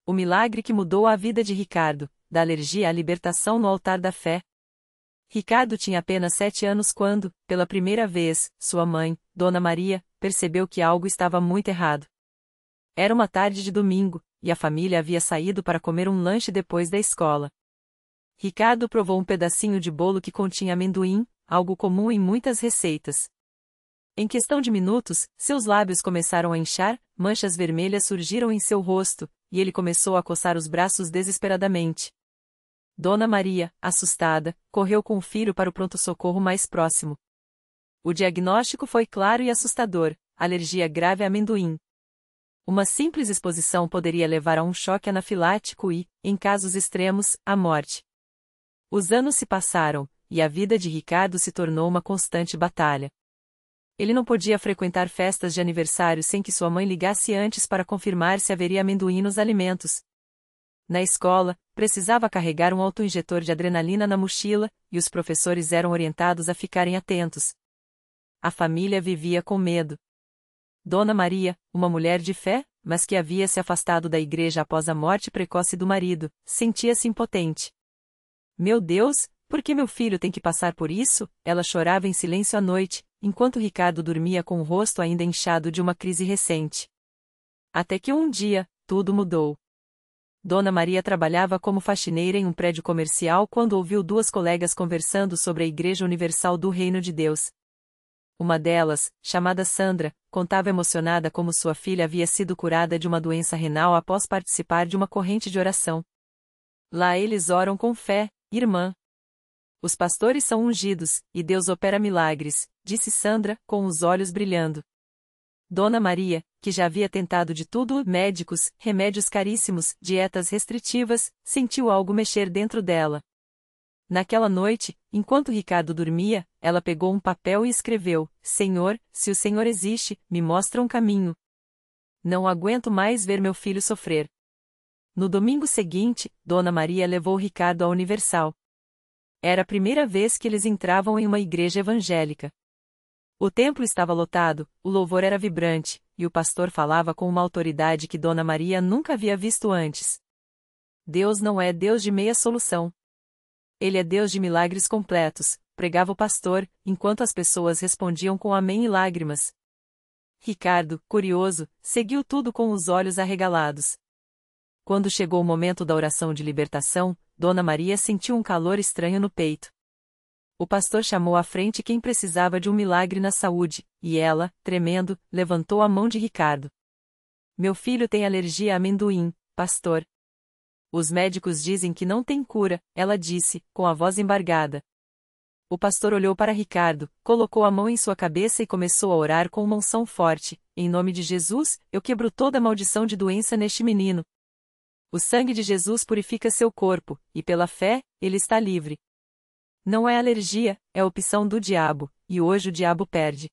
O milagre que mudou a vida de Ricardo, da alergia à libertação no altar da fé. Ricardo tinha apenas 7 anos quando, pela primeira vez, sua mãe, Dona Maria, percebeu que algo estava muito errado. Era uma tarde de domingo, e a família havia saído para comer um lanche depois da escola. Ricardo provou um pedacinho de bolo que continha amendoim, algo comum em muitas receitas. Em questão de minutos, seus lábios começaram a inchar, manchas vermelhas surgiram em seu rosto, e ele começou a coçar os braços desesperadamente. Dona Maria, assustada, correu com o filho para o pronto-socorro mais próximo. O diagnóstico foi claro e assustador: alergia grave a amendoim. Uma simples exposição poderia levar a um choque anafilático e, em casos extremos, à morte. Os anos se passaram, e a vida de Ricardo se tornou uma constante batalha. Ele não podia frequentar festas de aniversário sem que sua mãe ligasse antes para confirmar se haveria amendoim nos alimentos. Na escola, precisava carregar um autoinjetor de adrenalina na mochila, e os professores eram orientados a ficarem atentos. A família vivia com medo. Dona Maria, uma mulher de fé, mas que havia se afastado da igreja após a morte precoce do marido, sentia-se impotente. Meu Deus, por que meu filho tem que passar por isso? Ela chorava em silêncio à noite, enquanto Ricardo dormia com o rosto ainda inchado de uma crise recente. Até que um dia, tudo mudou. Dona Maria trabalhava como faxineira em um prédio comercial quando ouviu 2 colegas conversando sobre a Igreja Universal do Reino de Deus. Uma delas, chamada Sandra, contava emocionada como sua filha havia sido curada de uma doença renal após participar de uma corrente de oração. Lá eles oram com fé, irmã. Os pastores são ungidos, e Deus opera milagres, disse Sandra, com os olhos brilhando. Dona Maria, que já havia tentado de tudo, médicos, remédios caríssimos, dietas restritivas, sentiu algo mexer dentro dela. Naquela noite, enquanto Ricardo dormia, ela pegou um papel e escreveu: Senhor, se o Senhor existe, me mostra um caminho. Não aguento mais ver meu filho sofrer. No domingo seguinte, Dona Maria levou Ricardo à Universal. Era a primeira vez que eles entravam em uma igreja evangélica. O templo estava lotado, o louvor era vibrante, e o pastor falava com uma autoridade que Dona Maria nunca havia visto antes. Deus não é Deus de meia solução. Ele é Deus de milagres completos, pregava o pastor, enquanto as pessoas respondiam com amém e lágrimas. Ricardo, curioso, seguiu tudo com os olhos arregalados. Quando chegou o momento da oração de libertação, Dona Maria sentiu um calor estranho no peito. O pastor chamou à frente quem precisava de um milagre na saúde, e ela, tremendo, levantou a mão de Ricardo. Meu filho tem alergia a amendoim, pastor. Os médicos dizem que não tem cura, ela disse, com a voz embargada. O pastor olhou para Ricardo, colocou a mão em sua cabeça e começou a orar com uma unção forte: em nome de Jesus, eu quebro toda maldição de doença neste menino. O sangue de Jesus purifica seu corpo, e pela fé, ele está livre. Não é alergia, é opção do diabo, e hoje o diabo perde.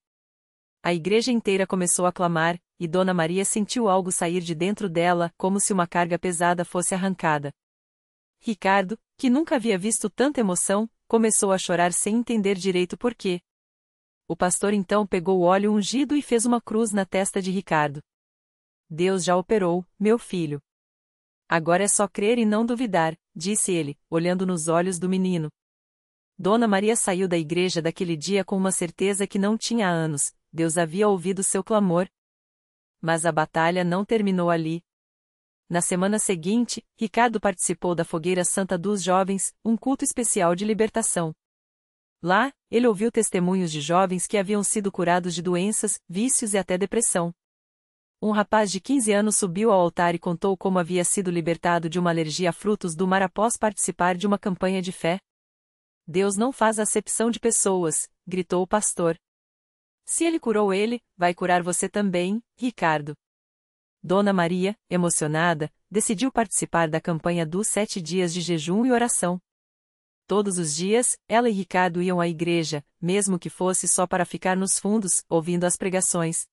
A igreja inteira começou a clamar, e Dona Maria sentiu algo sair de dentro dela, como se uma carga pesada fosse arrancada. Ricardo, que nunca havia visto tanta emoção, começou a chorar sem entender direito por quê. O pastor então pegou o óleo ungido e fez uma cruz na testa de Ricardo. Deus já operou, meu filho. Agora é só crer e não duvidar, disse ele, olhando nos olhos do menino. Dona Maria saiu da igreja daquele dia com uma certeza que não tinha há anos: Deus havia ouvido seu clamor. Mas a batalha não terminou ali. Na semana seguinte, Ricardo participou da Fogueira Santa dos Jovens, um culto especial de libertação. Lá, ele ouviu testemunhos de jovens que haviam sido curados de doenças, vícios e até depressão. Um rapaz de 15 anos subiu ao altar e contou como havia sido libertado de uma alergia a frutos do mar após participar de uma campanha de fé. Deus não faz acepção de pessoas, gritou o pastor. Se ele curou ele, vai curar você também, Ricardo. Dona Maria, emocionada, decidiu participar da campanha dos 7 dias de jejum e oração. Todos os dias, ela e Ricardo iam à igreja, mesmo que fosse só para ficar nos fundos, ouvindo as pregações.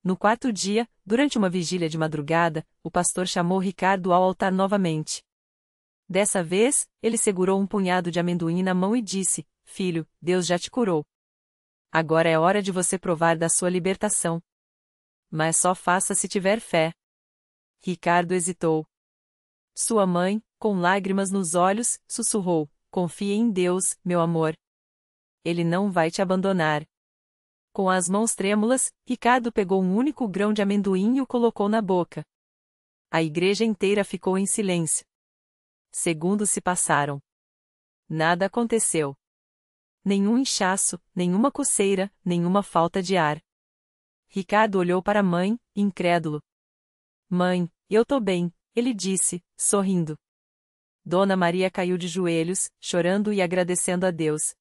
No 4º dia, durante uma vigília de madrugada, o pastor chamou Ricardo ao altar novamente. Dessa vez, ele segurou um punhado de amendoim na mão e disse: Filho, Deus já te curou. Agora é hora de você provar da sua libertação. Mas só faça se tiver fé. Ricardo hesitou. Sua mãe, com lágrimas nos olhos, sussurrou: confie em Deus, meu amor. Ele não vai te abandonar. Com as mãos trêmulas, Ricardo pegou um único grão de amendoim e o colocou na boca. A igreja inteira ficou em silêncio. Segundos se passaram. Nada aconteceu. Nenhum inchaço, nenhuma coceira, nenhuma falta de ar. Ricardo olhou para a mãe, incrédulo. Mãe, eu tô bem, ele disse, sorrindo. Dona Maria caiu de joelhos, chorando e agradecendo a Deus.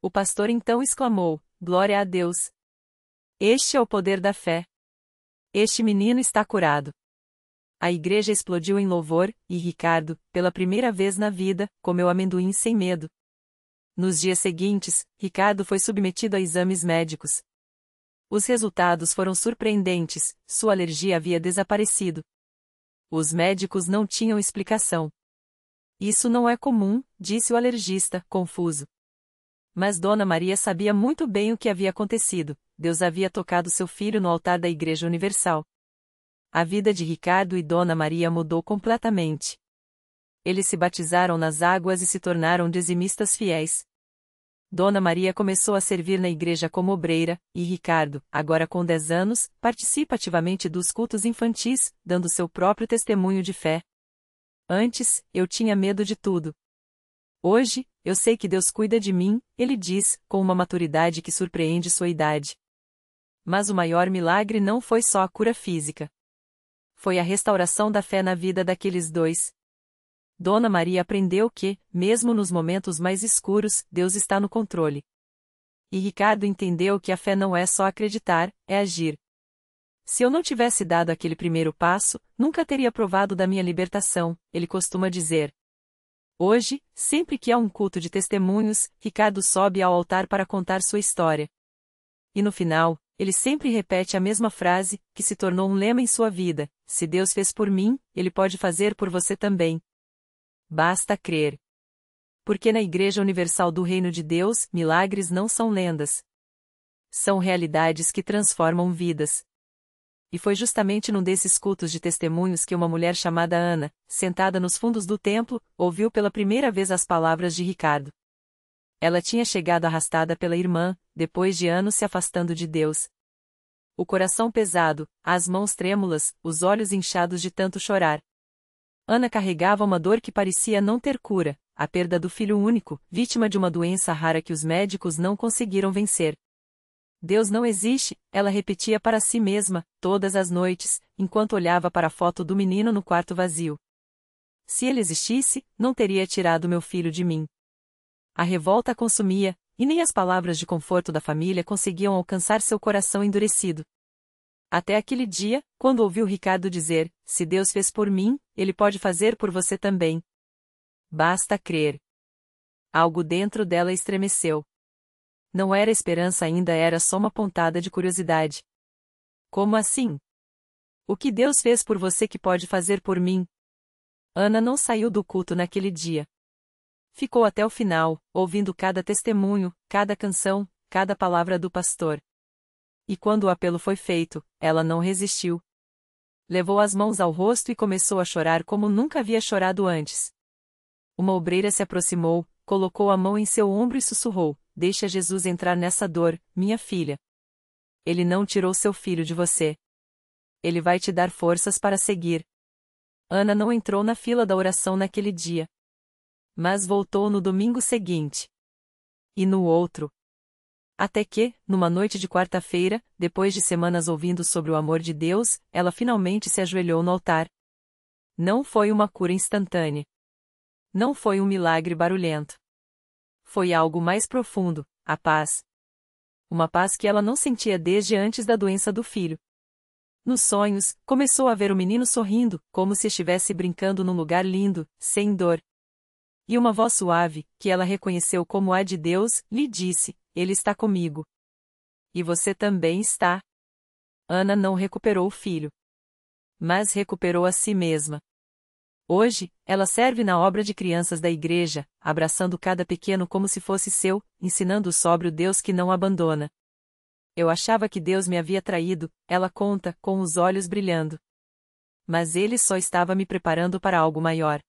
O pastor então exclamou: glória a Deus! Este é o poder da fé. Este menino está curado. A igreja explodiu em louvor, e Ricardo, pela primeira vez na vida, comeu amendoim sem medo. Nos dias seguintes, Ricardo foi submetido a exames médicos. Os resultados foram surpreendentes, sua alergia havia desaparecido. Os médicos não tinham explicação. Isso não é comum, disse o alergista, confuso. Mas Dona Maria sabia muito bem o que havia acontecido: Deus havia tocado seu filho no altar da Igreja Universal. A vida de Ricardo e Dona Maria mudou completamente. Eles se batizaram nas águas e se tornaram dizimistas fiéis. Dona Maria começou a servir na igreja como obreira, e Ricardo, agora com 10 anos, participa ativamente dos cultos infantis, dando seu próprio testemunho de fé. Antes, eu tinha medo de tudo. Hoje, eu sei que Deus cuida de mim, ele diz, com uma maturidade que surpreende sua idade. Mas o maior milagre não foi só a cura física. Foi a restauração da fé na vida daqueles dois. Dona Maria aprendeu que, mesmo nos momentos mais escuros, Deus está no controle. E Ricardo entendeu que a fé não é só acreditar, é agir. Se eu não tivesse dado aquele primeiro passo, nunca teria provado da minha libertação, ele costuma dizer. Hoje, sempre que há um culto de testemunhos, Ricardo sobe ao altar para contar sua história. E no final, ele sempre repete a mesma frase, que se tornou um lema em sua vida: se Deus fez por mim, Ele pode fazer por você também. Basta crer. Porque na Igreja Universal do Reino de Deus, milagres não são lendas. São realidades que transformam vidas. E foi justamente num desses cultos de testemunhos que uma mulher chamada Ana, sentada nos fundos do templo, ouviu pela primeira vez as palavras de Ricardo. Ela tinha chegado arrastada pela irmã, depois de anos se afastando de Deus. O coração pesado, as mãos trêmulas, os olhos inchados de tanto chorar. Ana carregava uma dor que parecia não ter cura, a perda do filho único, vítima de uma doença rara que os médicos não conseguiram vencer. Deus não existe, ela repetia para si mesma, todas as noites, enquanto olhava para a foto do menino no quarto vazio. Se ele existisse, não teria tirado meu filho de mim. A revolta a consumia, e nem as palavras de conforto da família conseguiam alcançar seu coração endurecido. Até aquele dia, quando ouviu Ricardo dizer: se Deus fez por mim, Ele pode fazer por você também. Basta crer. Algo dentro dela estremeceu. Não era esperança ainda, era só uma pontada de curiosidade. Como assim? O que Deus fez por você que pode fazer por mim? Ana não saiu do culto naquele dia. Ficou até o final, ouvindo cada testemunho, cada canção, cada palavra do pastor. E quando o apelo foi feito, ela não resistiu. Levou as mãos ao rosto e começou a chorar como nunca havia chorado antes. Uma obreira se aproximou, colocou a mão em seu ombro e sussurrou: deixa Jesus entrar nessa dor, minha filha. Ele não tirou seu filho de você. Ele vai te dar forças para seguir. Ana não entrou na fila da oração naquele dia. Mas voltou no domingo seguinte. E no outro. Até que, numa noite de quarta-feira, depois de semanas ouvindo sobre o amor de Deus, ela finalmente se ajoelhou no altar. Não foi uma cura instantânea. Não foi um milagre barulhento. Foi algo mais profundo, a paz. Uma paz que ela não sentia desde antes da doença do filho. Nos sonhos, começou a ver o menino sorrindo, como se estivesse brincando num lugar lindo, sem dor. E uma voz suave, que ela reconheceu como a de Deus, lhe disse: Ele está comigo. E você também está. Ana não recuperou o filho. Mas recuperou a si mesma. Hoje, ela serve na obra de crianças da igreja, abraçando cada pequeno como se fosse seu, ensinando o sóbrio Deus que não abandona. Eu achava que Deus me havia traído, ela conta, com os olhos brilhando. mas ele só estava me preparando para algo maior.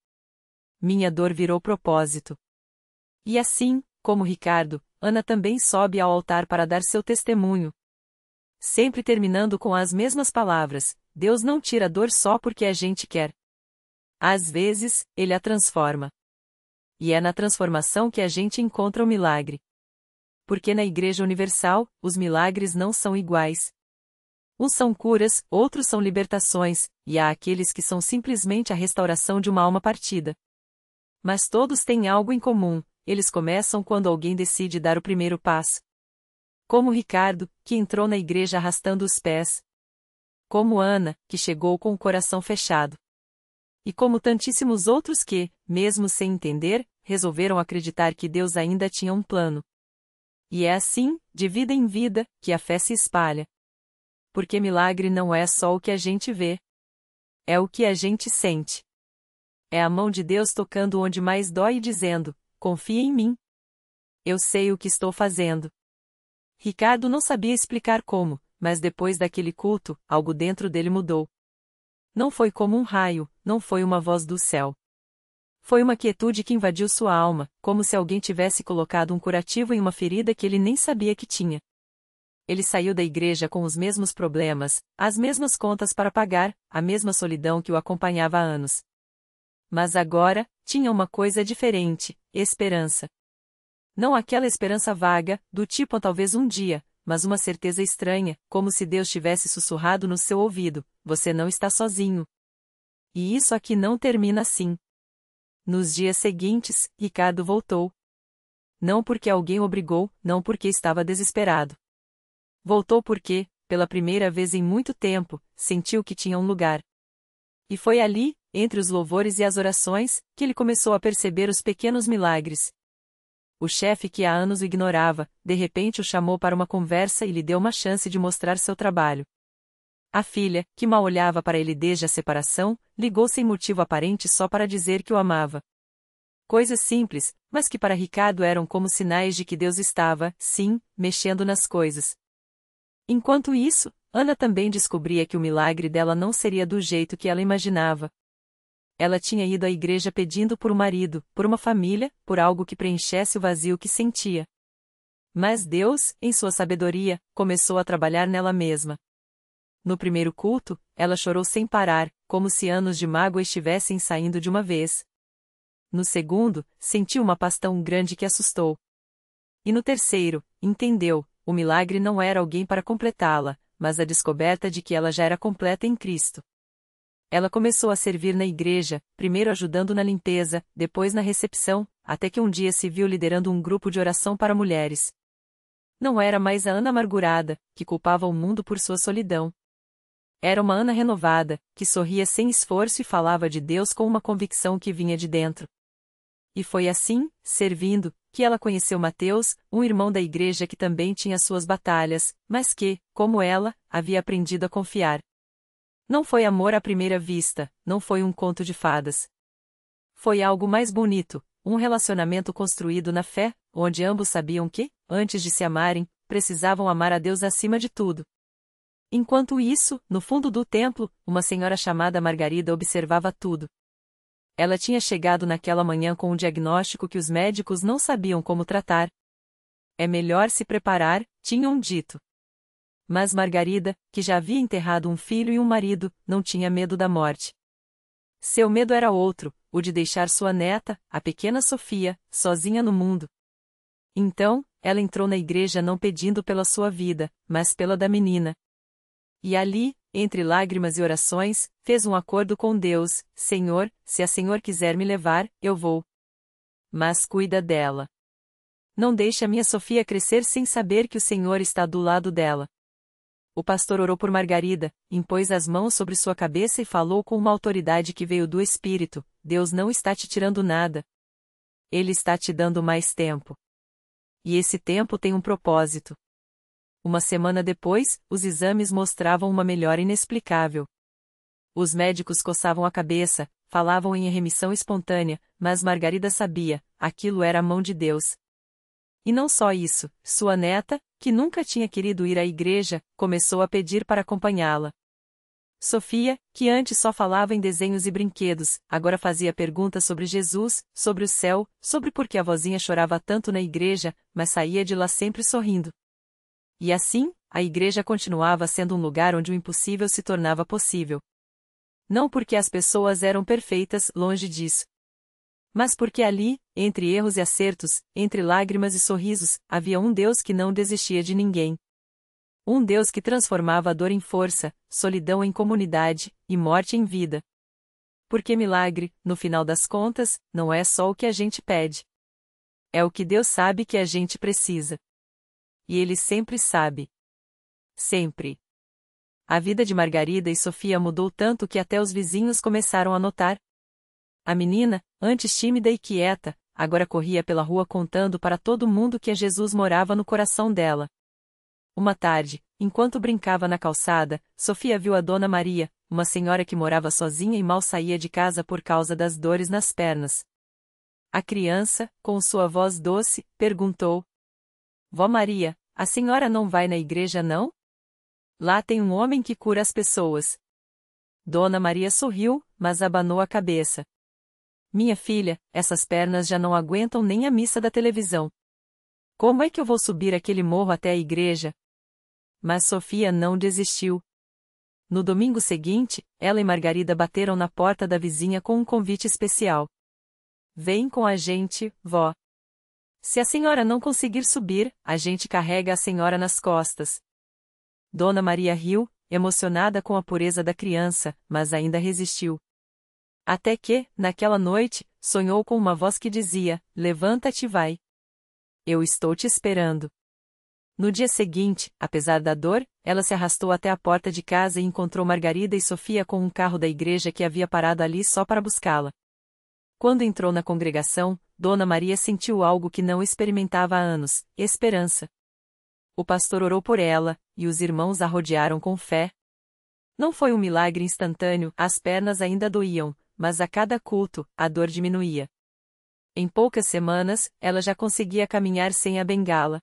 Minha dor virou propósito. E assim, como Ricardo, Ana também sobe ao altar para dar seu testemunho. Sempre terminando com as mesmas palavras: Deus não tira a dor só porque a gente quer. Às vezes, Ele a transforma. E é na transformação que a gente encontra o milagre. Porque na Igreja Universal, os milagres não são iguais. Uns são curas, outros são libertações, e há aqueles que são simplesmente a restauração de uma alma partida. Mas todos têm algo em comum: eles começam quando alguém decide dar o primeiro passo. Como Ricardo, que entrou na igreja arrastando os pés. Como Ana, que chegou com o coração fechado. E como tantíssimos outros que, mesmo sem entender, resolveram acreditar que Deus ainda tinha um plano. E é assim, de vida em vida, que a fé se espalha. Porque milagre não é só o que a gente vê. É o que a gente sente. É a mão de Deus tocando onde mais dói e dizendo: confia em mim. Eu sei o que estou fazendo. Ricardo não sabia explicar como, mas depois daquele culto, algo dentro dele mudou. Não foi como um raio, não foi uma voz do céu. Foi uma quietude que invadiu sua alma, como se alguém tivesse colocado um curativo em uma ferida que ele nem sabia que tinha. Ele saiu da igreja com os mesmos problemas, as mesmas contas para pagar, a mesma solidão que o acompanhava há anos. Mas agora, tinha uma coisa diferente: esperança. Não aquela esperança vaga, do tipo talvez um dia, mas uma certeza estranha, como se Deus tivesse sussurrado no seu ouvido: você não está sozinho. E isso aqui não termina assim. Nos dias seguintes, Ricardo voltou. Não porque alguém o obrigou, não porque estava desesperado. Voltou porque, pela primeira vez em muito tempo, sentiu que tinha um lugar. E foi ali, entre os louvores e as orações, que ele começou a perceber os pequenos milagres. O chefe que há anos o ignorava, de repente o chamou para uma conversa e lhe deu uma chance de mostrar seu trabalho. A filha, que mal olhava para ele desde a separação, ligou sem motivo aparente só para dizer que o amava. Coisas simples, mas que para Ricardo eram como sinais de que Deus estava, sim, mexendo nas coisas. Enquanto isso, Ana também descobria que o milagre dela não seria do jeito que ela imaginava. Ela tinha ido à igreja pedindo por um marido, por uma família, por algo que preenchesse o vazio que sentia. Mas Deus, em sua sabedoria, começou a trabalhar nela mesma. No primeiro culto, ela chorou sem parar, como se anos de mágoa estivessem saindo de uma vez. No segundo, sentiu uma paz tão grande que assustou. E no terceiro, entendeu: o milagre não era alguém para completá-la, mas a descoberta de que ela já era completa em Cristo. Ela começou a servir na igreja, primeiro ajudando na limpeza, depois na recepção, até que um dia se viu liderando um grupo de oração para mulheres. Não era mais a Ana amargurada, que culpava o mundo por sua solidão. Era uma Ana renovada, que sorria sem esforço e falava de Deus com uma convicção que vinha de dentro. E foi assim, servindo, que ela conheceu Mateus, um irmão da igreja que também tinha suas batalhas, mas que, como ela, havia aprendido a confiar. Não foi amor à primeira vista, não foi um conto de fadas. Foi algo mais bonito, um relacionamento construído na fé, onde ambos sabiam que, antes de se amarem, precisavam amar a Deus acima de tudo. Enquanto isso, no fundo do templo, uma senhora chamada Margarida observava tudo. Ela tinha chegado naquela manhã com um diagnóstico que os médicos não sabiam como tratar. É melhor se preparar, tinham dito. Mas Margarida, que já havia enterrado um filho e um marido, não tinha medo da morte. Seu medo era outro, o de deixar sua neta, a pequena Sofia, sozinha no mundo. Então, ela entrou na igreja não pedindo pela sua vida, mas pela da menina. E ali, entre lágrimas e orações, fez um acordo com Deus: Senhor, se a Senhor quiser me levar, eu vou. Mas cuida dela. Não deixe a minha Sofia crescer sem saber que o Senhor está do lado dela. O pastor orou por Margarida, impôs as mãos sobre sua cabeça e falou com uma autoridade que veio do Espírito: Deus não está te tirando nada. Ele está te dando mais tempo. E esse tempo tem um propósito. Uma semana depois, os exames mostravam uma melhora inexplicável. Os médicos coçavam a cabeça, falavam em remissão espontânea, mas Margarida sabia: aquilo era a mão de Deus. E não só isso, sua neta, que nunca tinha querido ir à igreja, começou a pedir para acompanhá-la. Sofia, que antes só falava em desenhos e brinquedos, agora fazia perguntas sobre Jesus, sobre o céu, sobre por que a vozinha chorava tanto na igreja, mas saía de lá sempre sorrindo. E assim, a igreja continuava sendo um lugar onde o impossível se tornava possível. Não porque as pessoas eram perfeitas, longe disso. Mas porque ali, entre erros e acertos, entre lágrimas e sorrisos, havia um Deus que não desistia de ninguém. Um Deus que transformava a dor em força, solidão em comunidade, e morte em vida. Porque milagre, no final das contas, não é só o que a gente pede. É o que Deus sabe que a gente precisa. E Ele sempre sabe. Sempre. A vida de Margarida e Sofia mudou tanto que até os vizinhos começaram a notar. A menina, antes tímida e quieta, agora corria pela rua contando para todo mundo que Jesus morava no coração dela. Uma tarde, enquanto brincava na calçada, Sofia viu a Dona Maria, uma senhora que morava sozinha e mal saía de casa por causa das dores nas pernas. A criança, com sua voz doce, perguntou: Vó Maria, a senhora não vai na igreja não? Lá tem um homem que cura as pessoas. Dona Maria sorriu, mas abanou a cabeça. Minha filha, essas pernas já não aguentam nem a missa da televisão. Como é que eu vou subir aquele morro até a igreja? Mas Sofia não desistiu. No domingo seguinte, ela e Margarida bateram na porta da vizinha com um convite especial. Vem com a gente, vó. Se a senhora não conseguir subir, a gente carrega a senhora nas costas. Dona Maria riu, emocionada com a pureza da criança, mas ainda resistiu. Até que, naquela noite, sonhou com uma voz que dizia: Levanta-te e vai. Eu estou te esperando. No dia seguinte, apesar da dor, ela se arrastou até a porta de casa e encontrou Margarida e Sofia com um carro da igreja que havia parado ali só para buscá-la. Quando entrou na congregação, Dona Maria sentiu algo que não experimentava há anos: esperança. O pastor orou por ela, e os irmãos a rodearam com fé. Não foi um milagre instantâneo, as pernas ainda doíam, mas a cada culto, a dor diminuía. Em poucas semanas, ela já conseguia caminhar sem a bengala.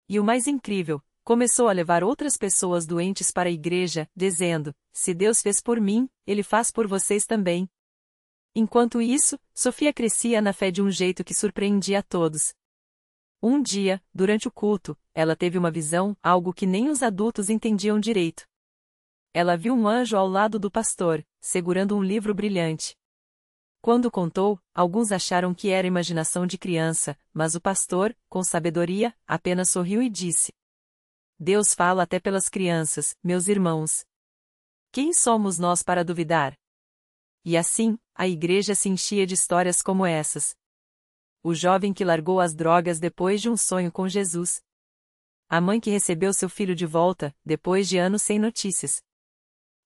E o mais incrível, começou a levar outras pessoas doentes para a igreja, dizendo: Se Deus fez por mim, Ele faz por vocês também. Enquanto isso, Sofia crescia na fé de um jeito que surpreendia a todos. Um dia, durante o culto, ela teve uma visão, algo que nem os adultos entendiam direito. Ela viu um anjo ao lado do pastor, segurando um livro brilhante. Quando contou, alguns acharam que era imaginação de criança, mas o pastor, com sabedoria, apenas sorriu e disse: Deus fala até pelas crianças, meus irmãos. Quem somos nós para duvidar? E assim, a igreja se enchia de histórias como essas. O jovem que largou as drogas depois de um sonho com Jesus. A mãe que recebeu seu filho de volta, depois de anos sem notícias.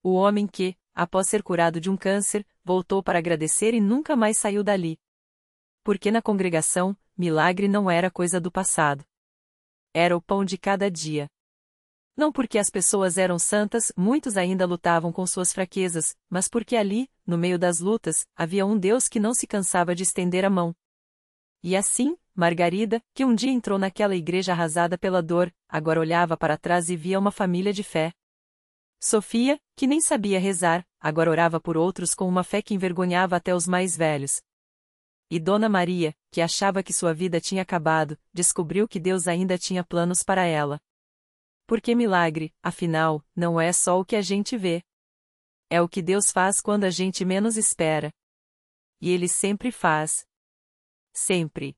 O homem que, após ser curado de um câncer, voltou para agradecer e nunca mais saiu dali. Porque na congregação, milagre não era coisa do passado. Era o pão de cada dia. Não porque as pessoas eram santas, muitos ainda lutavam com suas fraquezas, mas porque ali, no meio das lutas, havia um Deus que não se cansava de estender a mão. E assim, Margarida, que um dia entrou naquela igreja arrasada pela dor, agora olhava para trás e via uma família de fé. Sofia, que nem sabia rezar, agora orava por outros com uma fé que envergonhava até os mais velhos. E Dona Maria, que achava que sua vida tinha acabado, descobriu que Deus ainda tinha planos para ela. Porque milagre, afinal, não é só o que a gente vê. É o que Deus faz quando a gente menos espera. E Ele sempre faz. Sempre.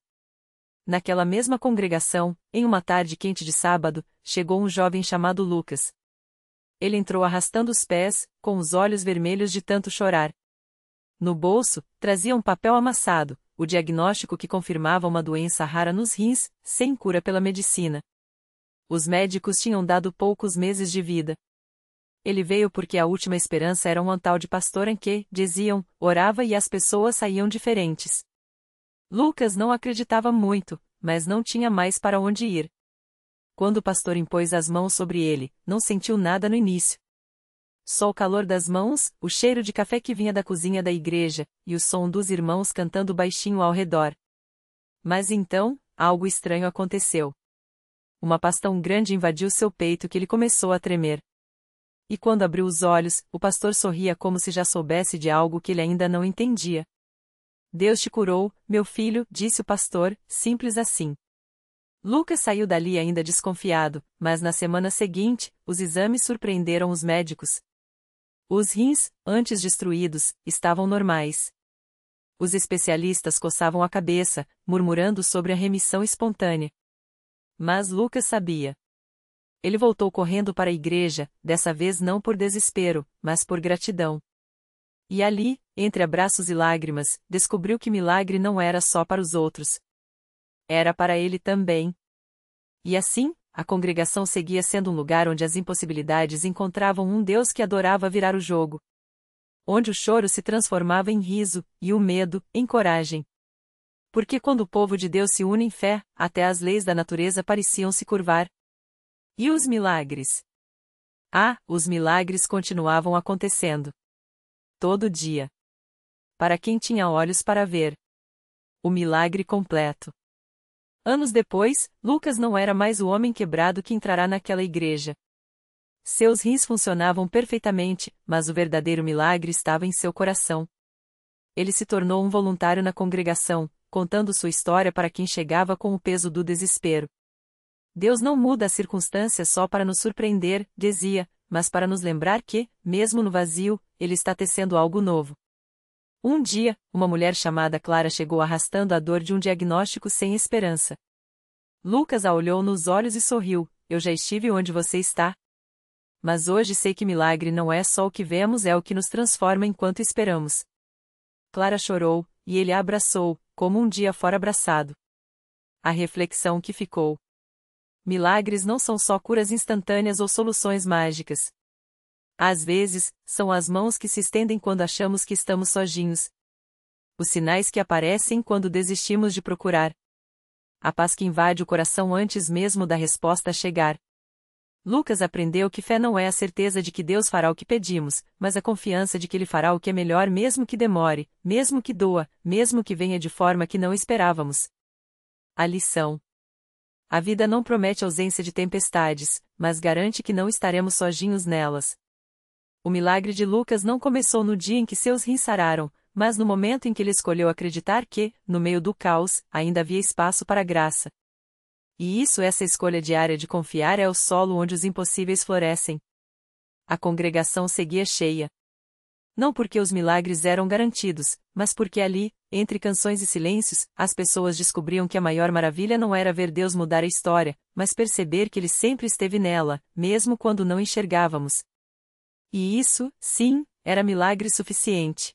Naquela mesma congregação, em uma tarde quente de sábado, chegou um jovem chamado Lucas. Ele entrou arrastando os pés, com os olhos vermelhos de tanto chorar. No bolso, trazia um papel amassado, o diagnóstico que confirmava uma doença rara nos rins, sem cura pela medicina. Os médicos tinham dado poucos meses de vida. Ele veio porque a última esperança era um tal de pastor em que, diziam, orava e as pessoas saíam diferentes. Lucas não acreditava muito, mas não tinha mais para onde ir. Quando o pastor impôs as mãos sobre ele, não sentiu nada no início. Só o calor das mãos, o cheiro de café que vinha da cozinha da igreja, e o som dos irmãos cantando baixinho ao redor. Mas então, algo estranho aconteceu. Uma paz tão grande invadiu seu peito que ele começou a tremer. e quando abriu os olhos, o pastor sorria como se já soubesse de algo que ele ainda não entendia. Deus te curou, meu filho, disse o pastor, simples assim. Lucas saiu dali ainda desconfiado, mas na semana seguinte, os exames surpreenderam os médicos. Os rins, antes destruídos, estavam normais. Os especialistas coçavam a cabeça, murmurando sobre a remissão espontânea. Mas Lucas sabia. Ele voltou correndo para a igreja, dessa vez não por desespero, mas por gratidão. E ali, entre abraços e lágrimas, descobriu que milagre não era só para os outros. Era para ele também. E assim, a congregação seguia sendo um lugar onde as impossibilidades encontravam um Deus que adorava virar o jogo. Onde o choro se transformava em riso, e o medo, em coragem. Porque quando o povo de Deus se une em fé, até as leis da natureza pareciam se curvar. E os milagres? Os milagres continuavam acontecendo. Todo dia. Para quem tinha olhos para ver. O milagre completo. Anos depois, Lucas não era mais o homem quebrado que entrará naquela igreja. Seus rins funcionavam perfeitamente, mas o verdadeiro milagre estava em seu coração. Ele se tornou um voluntário na congregação, contando sua história para quem chegava com o peso do desespero. Deus não muda as circunstâncias só para nos surpreender, dizia, mas para nos lembrar que, mesmo no vazio, Ele está tecendo algo novo. Um dia, uma mulher chamada Clara chegou arrastando a dor de um diagnóstico sem esperança. Lucas a olhou nos olhos e sorriu, eu já estive onde você está. Mas hoje sei que milagre não é só o que vemos, é o que nos transforma enquanto esperamos. Clara chorou, e ele a abraçou, como um dia fora abraçado. A reflexão que ficou. Milagres não são só curas instantâneas ou soluções mágicas. Às vezes, são as mãos que se estendem quando achamos que estamos sozinhos. Os sinais que aparecem quando desistimos de procurar. A paz que invade o coração antes mesmo da resposta chegar. Lucas aprendeu que fé não é a certeza de que Deus fará o que pedimos, mas a confiança de que Ele fará o que é melhor mesmo que demore, mesmo que doa, mesmo que venha de forma que não esperávamos. A lição. A vida não promete ausência de tempestades, mas garante que não estaremos sozinhos nelas. O milagre de Lucas não começou no dia em que seus rins sararam, mas no momento em que ele escolheu acreditar que, no meio do caos, ainda havia espaço para a graça. E essa escolha diária de confiar é o solo onde os impossíveis florescem. A congregação seguia cheia. Não porque os milagres eram garantidos, mas porque ali, entre canções e silêncios, as pessoas descobriam que a maior maravilha não era ver Deus mudar a história, mas perceber que Ele sempre esteve nela, mesmo quando não enxergávamos. E isso, sim, era milagre suficiente.